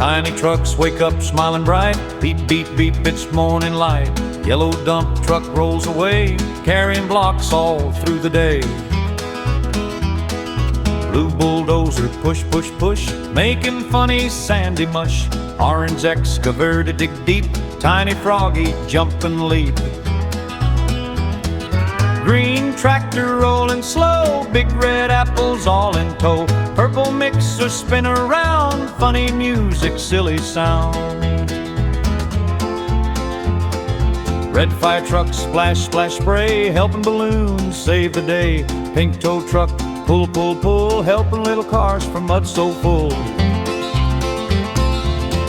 Tiny trucks wake up smiling bright. Beep, beep, beep, it's morning light. Yellow dump truck rolls away, carrying blocks all through the day. Blue bulldozer push, push, push, making funny sandy mush. Orange excavator dig deep, tiny froggy jump and leap. Green tractor rolling slow, big red apples all in tow. Purple mixer spin around, funny music, silly sound. Red fire truck splash, splash, spray, helping balloons save the day. Pink tow truck pull, pull, pull, helping little cars from mud so full.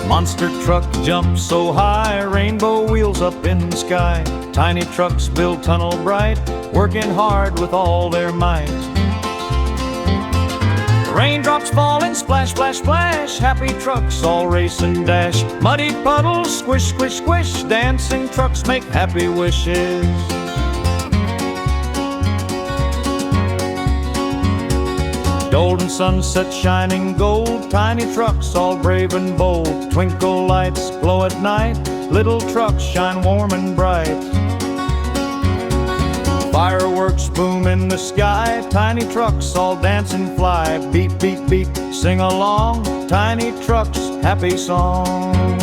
Monster truck jump so high, rainbow wheels up in the sky. Tiny trucks build tunnel bright, working hard with all their might. Raindrops falling, splash, splash, splash, happy trucks all race and dash. Muddy puddles, squish, squish, squish, dancing trucks make happy wishes. Golden sunset shining gold, tiny trucks all brave and bold. Twinkle lights glow at night, little trucks shine warm and bright. Fireworks boom in the sky, tiny trucks all dance and fly. Beep, beep, beep, sing along, tiny trucks, happy song.